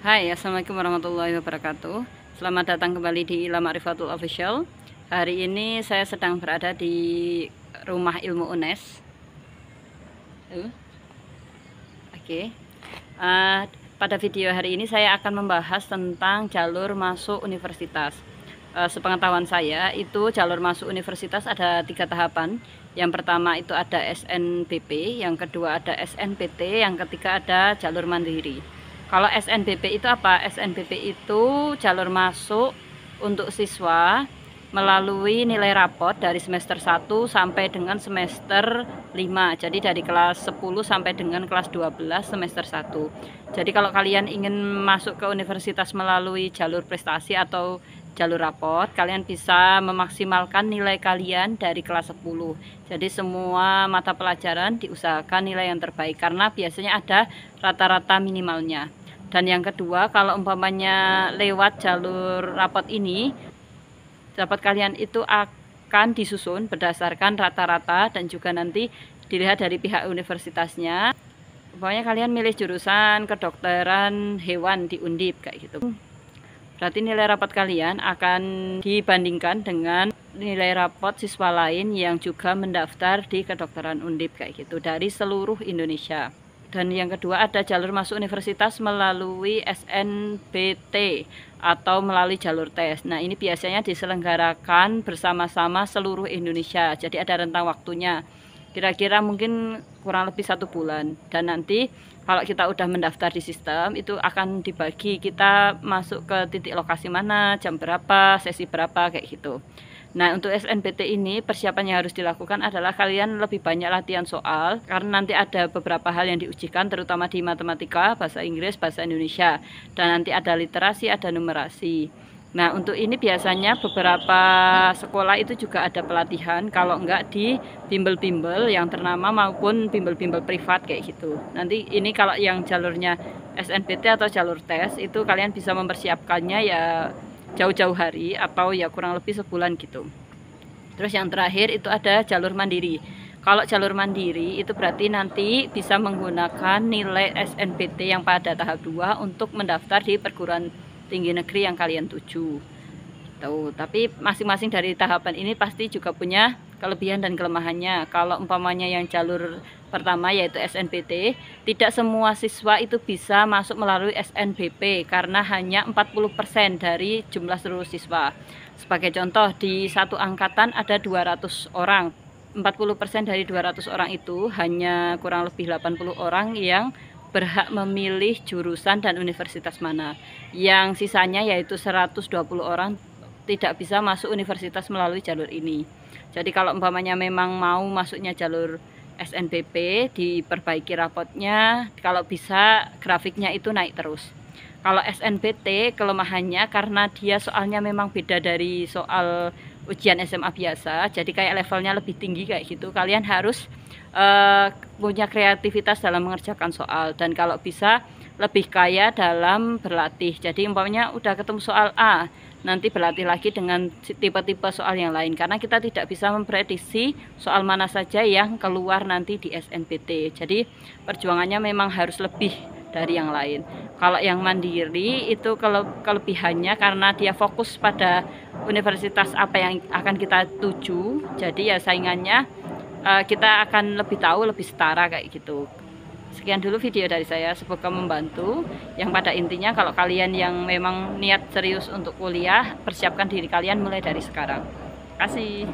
Hai, assalamualaikum warahmatullahi wabarakatuh. Selamat datang kembali di Ilham Ma'rifatul Official. Hari ini saya sedang berada di rumah ilmu UNES. Oke. Pada video hari ini saya akan membahas tentang jalur masuk universitas. Sepengetahuan saya itu jalur masuk universitas ada 3 tahapan. Yang pertama itu ada SNBP, yang kedua ada SNPT, yang ketiga ada jalur mandiri. Kalau SNBP itu apa? SNBP itu jalur masuk untuk siswa melalui nilai rapot dari semester 1 sampai dengan semester 5. Jadi dari kelas 10 sampai dengan kelas 12 semester 1. Jadi kalau kalian ingin masuk ke universitas melalui jalur prestasi atau jalur rapot, kalian bisa memaksimalkan nilai kalian dari kelas 10. Jadi semua mata pelajaran diusahakan nilai yang terbaik karena biasanya ada rata-rata minimalnya. Dan yang kedua, kalau umpamanya lewat jalur rapot ini, rapot kalian itu akan disusun berdasarkan rata-rata dan juga nanti dilihat dari pihak universitasnya. Umpamanya kalian milih jurusan kedokteran hewan di Undip kayak gitu. Berarti nilai rapot kalian akan dibandingkan dengan nilai rapot siswa lain yang juga mendaftar di kedokteran Undip kayak gitu dari seluruh Indonesia. Dan yang kedua ada jalur masuk universitas melalui SNBT atau melalui jalur tes. Nah ini biasanya diselenggarakan bersama-sama seluruh Indonesia. Jadi ada rentang waktunya. Kira-kira mungkin kurang lebih 1 bulan. Dan nanti kalau kita udah mendaftar di sistem itu akan dibagi kita masuk ke titik lokasi mana, jam berapa, sesi berapa kayak gitu. Nah untuk SNBT ini persiapan yang harus dilakukan adalah kalian lebih banyak latihan soal karena nanti ada beberapa hal yang diujikan terutama di matematika, bahasa Inggris, bahasa Indonesia dan nanti ada literasi, ada numerasi. Nah untuk ini biasanya beberapa sekolah itu juga ada pelatihan kalau enggak di bimbel-bimbel yang ternama maupun bimbel-bimbel privat kayak gitu. Nanti ini kalau yang jalurnya SNBT atau jalur tes itu kalian bisa mempersiapkannya ya jauh-jauh hari atau ya kurang lebih sebulan gitu. Terus yang terakhir itu ada jalur mandiri. Kalau jalur mandiri itu berarti nanti bisa menggunakan nilai SNBT yang pada tahap 2 untuk mendaftar di perguruan tinggi negeri yang kalian tuju. Tapi masing-masing dari tahapan ini pasti juga punya kelebihan dan kelemahannya. Kalau umpamanya yang jalur pertama yaitu SNBT, tidak semua siswa itu bisa masuk melalui SNBP karena hanya 40% dari jumlah seluruh siswa. Sebagai contoh, di satu angkatan ada 200 orang. 40% dari 200 orang itu hanya kurang lebih 80 orang yang berhak memilih jurusan dan universitas mana. Yang sisanya yaitu 120 orang tidak bisa masuk universitas melalui jalur ini. Jadi kalau umpamanya memang mau masuknya jalur SNBP, diperbaiki rapotnya, kalau bisa grafiknya itu naik terus. Kalau SNBT kelemahannya karena dia soalnya memang beda dari soal ujian SMA biasa, jadi kayak levelnya lebih tinggi kayak gitu. Kalian harus punya kreativitas dalam mengerjakan soal dan kalau bisa lebih kaya dalam berlatih. Jadi umpamanya udah ketemu soal A, nanti berlatih lagi dengan tipe-tipe soal yang lain karena kita tidak bisa memprediksi soal mana saja yang keluar nanti di SNBT. Jadi perjuangannya memang harus lebih dari yang lain. Kalau yang mandiri itu kelebihannya karena dia fokus pada universitas apa yang akan kita tuju. Jadi ya saingannya kita akan lebih tahu, lebih setara kayak gitu. Sekian dulu video dari saya, semoga membantu. Yang pada intinya kalau kalian yang memang niat serius untuk kuliah, persiapkan diri kalian mulai dari sekarang. Terima kasih.